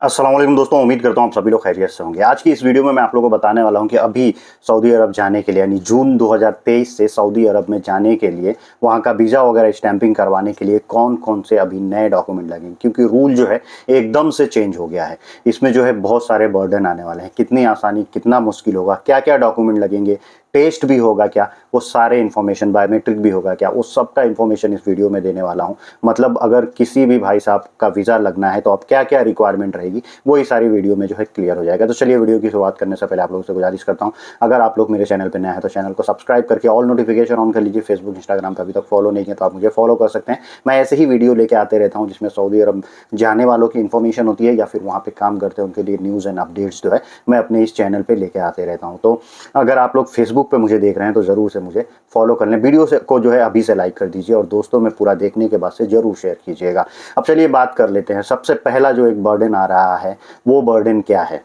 अस्सलाम वालेकुम दोस्तों, उम्मीद करता हूँ आप सभी लोग खैरियत से होंगे। आज की इस वीडियो में मैं आप लोगों को बताने वाला हूँ कि अभी सऊदी अरब जाने के लिए यानी जून 2023 से सऊदी अरब में जाने के लिए वहाँ का वीज़ा वगैरह स्टैंपिंग करवाने के लिए कौन-कौन से अभी नए डॉक्यूमेंट लगेंगे, क्योंकि रूल जो है एकदम से चेंज हो गया है। इसमें जो है बहुत सारे बर्डन आने वाले हैं, कितनी आसानी, कितना मुश्किल होगा, क्या-क्या डॉक्यूमेंट लगेंगे, टेस्ट भी होगा क्या, वो सारे इन्फॉर्मेशन, बायोमेट्रिक भी होगा क्या, उस सब का इन्फॉर्मेशन इस वीडियो में देने वाला हूँ। मतलब अगर किसी भी भाई साहब का वीज़ा लगना है तो अब क्या-क्या रिक्वायरमेंट रहेगी, वो ही सारी वीडियो में जो है क्लियर हो जाएगा। तो चलिए वीडियो की शुरुआत करने से पहले आप लोगों से गुजारिश करता हूँ, अगर आप लोग मेरे चैनल पर नए हैं तो चैनल को सब्सक्राइब करके ऑल नोटिफिकेशन ऑन कर लीजिए। फेसबुक, इंस्टाग्राम पर अभी तक फॉलो नहीं किया तो आप मुझे फॉलो कर सकते हैं। मैं ऐसे ही वीडियो लेके आते रहता हूँ जिसमें सऊदी अरब जाने वालों की इन्फॉर्मेशन होती है या फिर वहाँ पे काम करते हैं उनके लिए न्यूज़ एंड अपडेट्स जो है मैं अपने इस चैनल पे लेके आते रहता हूँ। तो अगर आप लोग फेसबुक पे मुझे देख रहे हैं तो ज़रूर से मुझे फॉलो कर लें। वीडियो से को जो है अभी से लाइक कर दीजिए और दोस्तों में पूरा देखने के बाद से ज़रूर शेयर कीजिएगा। अब चलिए बात कर लेते हैं। सबसे पहला जो एक बर्डन आ रहा है वो बर्डन क्या है?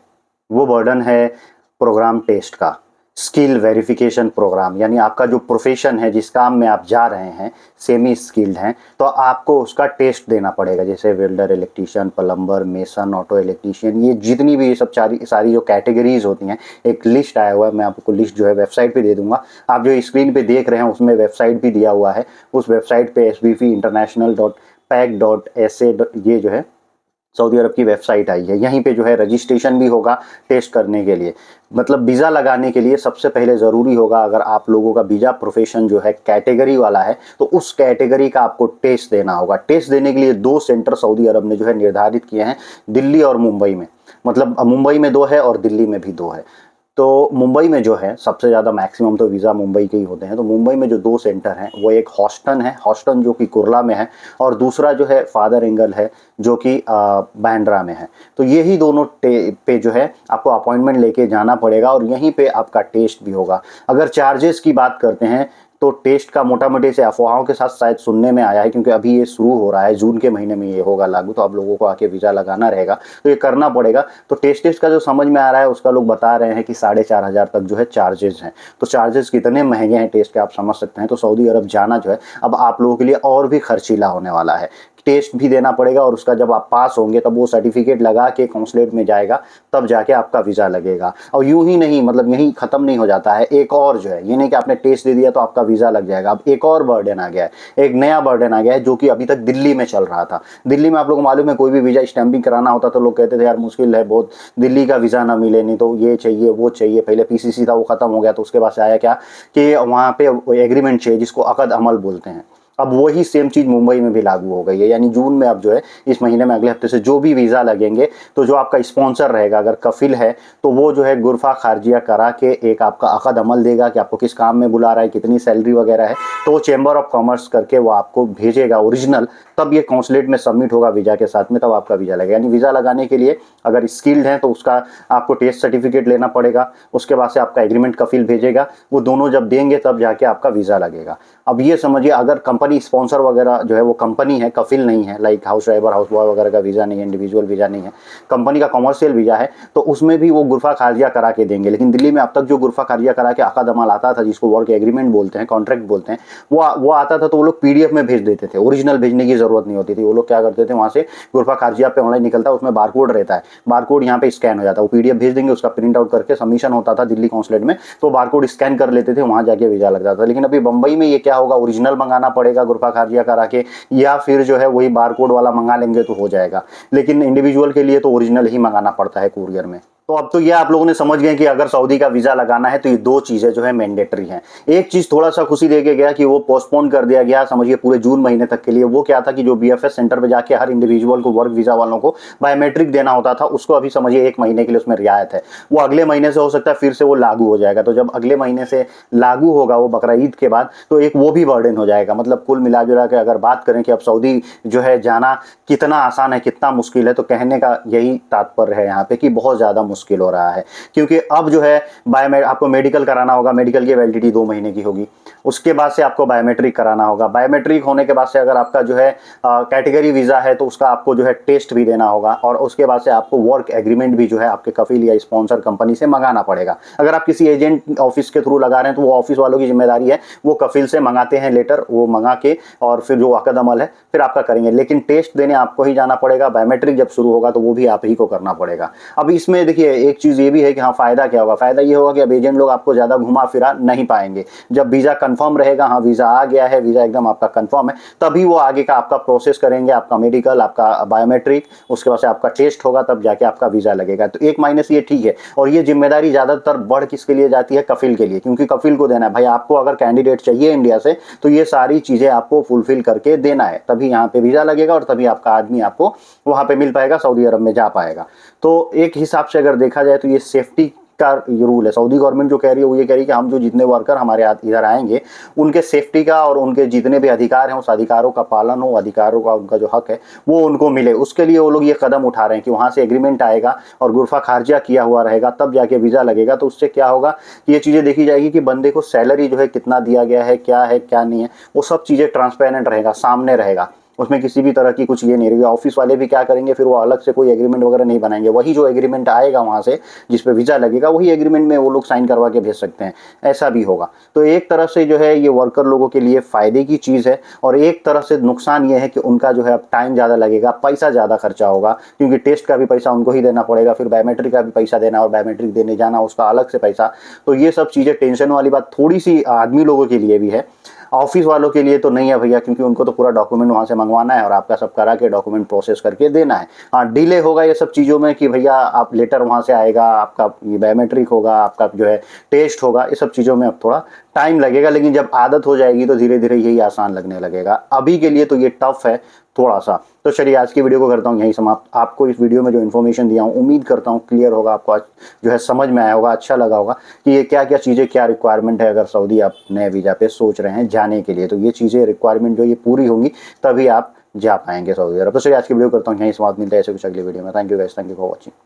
वो बर्डन है प्रोग्राम टेस्ट का, स्किल वेरिफिकेशन प्रोग्राम। यानी आपका जो प्रोफेशन है, जिस काम में आप जा रहे हैं, सेमी स्किल्ड हैं, तो आपको उसका टेस्ट देना पड़ेगा। जैसे welder, electrician, plumber, mason, auto electrician, ये जितनी भी ये सब सारी जो कैटेगरीज होती हैं, एक लिस्ट आया हुआ है। मैं आपको लिस्ट जो है वेबसाइट पे दे दूंगा। आप जो स्क्रीन पे देख रहे हैं उसमें वेबसाइट भी दिया हुआ है। उस वेबसाइट पे svfinternational.pac.sa ये जो है सऊदी अरब की वेबसाइट आई है। यहीं पे जो है रजिस्ट्रेशन भी होगा टेस्ट करने के लिए। मतलब वीज़ा लगाने के लिए सबसे पहले ज़रूरी होगा, अगर आप लोगों का वीज़ा प्रोफेशन जो है कैटेगरी वाला है तो उस कैटेगरी का आपको टेस्ट देना होगा। टेस्ट देने के लिए 2 सेंटर सऊदी अरब ने जो है निर्धारित किए हैं, दिल्ली और मुंबई में। मतलब मुंबई में 2 है और दिल्ली में भी 2 है। तो मुंबई में जो है सबसे ज़्यादा मैक्सिमम तो वीज़ा मुंबई के ही होते हैं। तो मुंबई में जो 2 सेंटर हैं वो एक हॉस्टन है, हॉस्टन जो कि कुर्ला में है, और दूसरा जो है फादर एंगल है जो कि बांद्रा में है। तो यही दोनों पे जो है आपको अपॉइंटमेंट लेके जाना पड़ेगा और यहीं पे आपका टेस्ट भी होगा। अगर चार्जेस की बात करते हैं तो टेस्ट का मोटा मोटी से अफवाहों के साथ शायद सुनने में आया है, क्योंकि अभी ये शुरू हो रहा है, जून के महीने में ये होगा लागू। तो अब लोगों को आके वीज़ा लगाना रहेगा तो ये करना पड़ेगा। तो टेस्ट का जो समझ में आ रहा है उसका लोग बता रहे हैं कि 4,500 तक जो है चार्जेस हैं। तो चार्जेस कितने महंगे हैं टेस्ट के आप समझ सकते हैं। तो सऊदी अरब जाना जो है अब आप लोगों के लिए और भी खर्चीला होने वाला है। टेस्ट भी देना पड़ेगा और उसका जब आप पास होंगे तब वो सर्टिफिकेट लगा के कॉन्सुलेट में जाएगा, तब जाके आपका वीज़ा लगेगा। और यूं ही नहीं, मतलब यहीं ख़त्म नहीं हो जाता है। एक और जो है, ये नहीं कि आपने टेस्ट दे दिया तो आपका वीज़ा लग जाएगा। अब एक और बर्डन आ गया है, एक नया बर्डन आ गया है जो कि अभी तक दिल्ली में चल रहा था। दिल्ली में आप लोगों को मालूम है कोई भी वीज़ा स्टैंपिंग कराना होता तो लोग कहते थे यार मुश्किल है बहुत, दिल्ली का वीज़ा ना मिले, नहीं तो ये चाहिए वो चाहिए। पहले पीसीसी था वो ख़त्म हो गया, तो उसके बाद से आया क्या कि वहाँ पे एग्रीमेंट चाहिए जिसको अकद अमल बोलते हैं। अब वही सेम चीज़ मुंबई में भी लागू हो गई है। यानी जून में अब जो है इस महीने में अगले हफ्ते से जो भी वीज़ा लगेंगे तो जो आपका स्पॉन्सर रहेगा, अगर कफिल है तो वो जो है गुरफा खारजिया करा के एक आपका अकद अमल देगा कि आपको किस काम में बुला रहा है, कितनी सैलरी वगैरह है। तो वो चेंबर ऑफ कॉमर्स करके वो आपको भेजेगा ओरिजिनल, तब ये कॉन्सुलेट में सबमिट होगा वीज़ा के साथ में, तब आपका वीज़ा लगेगा। यानी वीज़ा लगाने के लिए अगर स्किल्ड है तो उसका आपको टेस्ट सर्टिफिकेट लेना पड़ेगा, उसके बाद से आपका एग्रीमेंट कफिल भेजेगा, वो दोनों जब देंगे तब जाके आपका वीज़ा लगेगा। अब ये समझिए अगर कंपनी स्पॉन्सर वगैरह जो है वो कंपनी है, कफिल नहीं है, like house driver, house boy वगैरह का वीज़ा नहीं है, इंडिविजुअल वीज़ा नहीं है, कंपनी का कमर्शियल वीज़ा है, तो उसमें भी वो गुरफा खारिजा करा के देंगे। लेकिन दिल्ली में अब तक जो गुरफा खारिजा करा के अकद अमल आता था, जिसको वर्क एग्रीमेंट बोलते हैं, कॉन्ट्रैक्ट बोलते हैं, वो आता था तो वो लोग पीडीएफ में भेज देते थे, ओरिजिनल भेजने की ज़रूरत नहीं होती थी। वो लोग क्या करते थे, वहाँ से गुरफा खारिजा पे ऑनलाइन निकलता है, उसमें बारकोड रहता है, बारकोड यहाँ पे स्कैन हो जाता है, वो पीडीएफ भेज देंगे, उसका प्रिंट आउट करके सबमिशन होता था दिल्ली कॉन्सुलेट में, तो बारकोड स्कैन कर लेते थे, वहाँ जाके वीज़ा लगता था। लेकिन अभी बंबई में ये क्या होगा, ओरिजिनल मंगाना पड़ेगा गुरफा खारिजा करा के, या फिर जो है वही बारकोड वाला मंगा लेंगे तो हो जाएगा। लेकिन इंडिविजुअल के लिए तो ओरिजिनल ही मंगाना पड़ता है कुरियर में। तो अब तो ये आप लोगों ने समझ गए कि अगर सऊदी का वीज़ा लगाना है तो ये 2 चीज़ें जो है मैंडेटरी हैं। एक चीज़ थोड़ा सा खुशी देके गया कि वो पोस्टपोन कर दिया गया, समझिए पूरे जून महीने तक के लिए। वो क्या था कि जो बीएफएस सेंटर पे जाके हर इंडिविजुअल को, वर्क वीज़ा वालों को बायोमेट्रिक देना होता था, उसको अभी समझिए 1 महीने के लिए उसमें रियायत है। वो अगले महीने से हो सकता है फिर से वो लागू हो जाएगा। तो जब अगले महीने से लागू होगा वो बकरा ईद के बाद, तो एक वो भी बर्डन हो जाएगा। मतलब कुल मिला जुला के अगर बात करें कि अब सऊदी जो है जाना कितना आसान है, कितना मुश्किल है, तो कहने का यही तात्पर्य है यहाँ पे कि बहुत ज़्यादा मुश्किल हो रहा है, क्योंकि अब जो है आपको मेडिकल कराना होगा, मेडिकल की वैलिडिटी 2 महीने की होगी, उसके बाद से आपको बायोमेट्रिक कराना होगा, बायोमेट्रिक होने के बाद से अगर आपका जो है कैटेगरी वीज़ा है तो उसका आपको जो है टेस्ट भी देना होगा, और उसके बाद से आपको वर्क एग्रीमेंट भी जो है आपके कफिल या स्पॉन्सर कंपनी से मंगाना पड़ेगा। अगर आप किसी एजेंट ऑफिस के थ्रू लगा रहे हैं तो वो ऑफिस वालों की जिम्मेदारी है, वो कफिल से मंगाते हैं लेटर, वो मंगा के और फिर जो अकद अमल है फिर आपका करेंगे, लेकिन टेस्ट देने आपको ही जाना पड़ेगा। बायोमेट्रिक जब शुरू होगा तो वो भी आप ही को करना पड़ेगा। अब इसमें देखिए एक चीज़ ये भी है कि हाँ, फ़ायदा क्या होगा, फ़ायदा ये होगा कि अब एजेंट लोग आपको ज़्यादा घुमा फिरा नहीं पाएंगे। जब वीज़ा कंफर्म रहेगा, हाँ वीज़ा आ गया है, वीज़ा एकदम आपका कंफर्म है, तभी वो आगे का आपका प्रोसेस करेंगे, आपका मेडिकल, आपका बायोमेट्रिक, उसके बाद से आपका टेस्ट होगा, तब जाके आपका वीज़ा लगेगा। तो एक मायने से ये ठीक है, और ये जिम्मेदारी ज़्यादातर बढ़ किसके लिए जाती है, कफिल के लिए, क्योंकि कफिल को देना है भाई, आपको अगर कैंडिडेट चाहिए इंडिया से तो ये सारी चीज़ें आपको फुलफिल करके देना है, तभी यहाँ पे वीज़ा लगेगा और तभी आपका आदमी आपको वहाँ पे मिल पाएगा, सऊदी अरब में जा पाएगा। तो एक हिसाब से अगर देखा जाए तो ये सेफ्टी का ये रूल है। सऊदी गवर्नमेंट जो कह रही है वो ये कह रही है कि हम जो जितने वर्कर हमारे इधर आएंगे उनके सेफ्टी का और उनके जितने भी अधिकार हैं उस अधिकारों का पालन हो, अधिकारों का उनका जो हक है वो उनको मिले, उसके लिए वो लोग ये कदम उठा रहे हैं कि वहाँ से एग्रीमेंट आएगा और गुरफा खारिजा किया हुआ रहेगा, तब जाके वीज़ा लगेगा। तो उससे क्या होगा कि ये चीज़ें देखी जाएगी कि बंदे को सैलरी जो है कितना दिया गया है क्या नहीं है, वो सब चीज़ें ट्रांसपेरेंट रहेगा, सामने रहेगा, उसमें किसी भी तरह की कुछ ये नहीं रहेगी। ऑफिस वाले भी क्या करेंगे, फिर वो अलग से कोई एग्रीमेंट वगैरह नहीं बनाएंगे, वही जो एग्रीमेंट आएगा वहाँ से जिस पे वीज़ा लगेगा वही एग्रीमेंट में वो लोग साइन करवा के भेज सकते हैं, ऐसा भी होगा। तो एक तरह से जो है ये वर्कर लोगों के लिए फ़ायदे की चीज़ है, और एक तरह से नुकसान ये है कि उनका जो है अब टाइम ज़्यादा लगेगा, पैसा ज़्यादा खर्चा होगा, क्योंकि टेस्ट का भी पैसा उनको ही देना पड़ेगा, फिर बायोमेट्रिक का भी पैसा देना, और बायोमेट्रिक देने जाना उसका अलग से पैसा। तो ये सब चीज़ें टेंशन वाली बात थोड़ी सी आदमी लोगों के लिए भी है, ऑफिस वालों के लिए तो नहीं है भैया, क्योंकि उनको तो पूरा डॉक्यूमेंट वहाँ से मंगवाना है और आपका सब करा के डॉक्यूमेंट प्रोसेस करके देना है। हाँ, डिले होगा ये सब चीज़ों में कि भैया आप लेटर वहाँ से आएगा, आपका ये बायोमेट्रिक होगा, आपका जो है टेस्ट होगा, ये सब चीज़ों में अब थोड़ा टाइम लगेगा, लेकिन जब आदत हो जाएगी तो धीरे धीरे यही आसान लगने लगेगा। अभी के लिए तो ये टफ है थोड़ा सा। तो चलिए आज की वीडियो को करता हूँ यहीं समाप्त। आपको इस वीडियो में जो इन्फॉर्मेशन दिया हूँ उम्मीद करता हूँ क्लियर होगा, आपको आज जो है समझ में आया होगा, अच्छा लगा होगा कि ये क्या क्या चीज़ें, क्या रिक्वायरमेंट है अगर सऊदी आप नए वीज़ा पे सोच रहे हैं जाने के लिए। तो ये चीज़ें रिक्वायरमेंट जो ये पूरी होंगी तभी आप जा पाएंगे सऊदी अरब। तो चलिए आज की वीडियो करता हूँ यहीं समाप्त, मिलता है ऐसे कुछ अगली वीडियो में। Thank you guys, thank you for watching.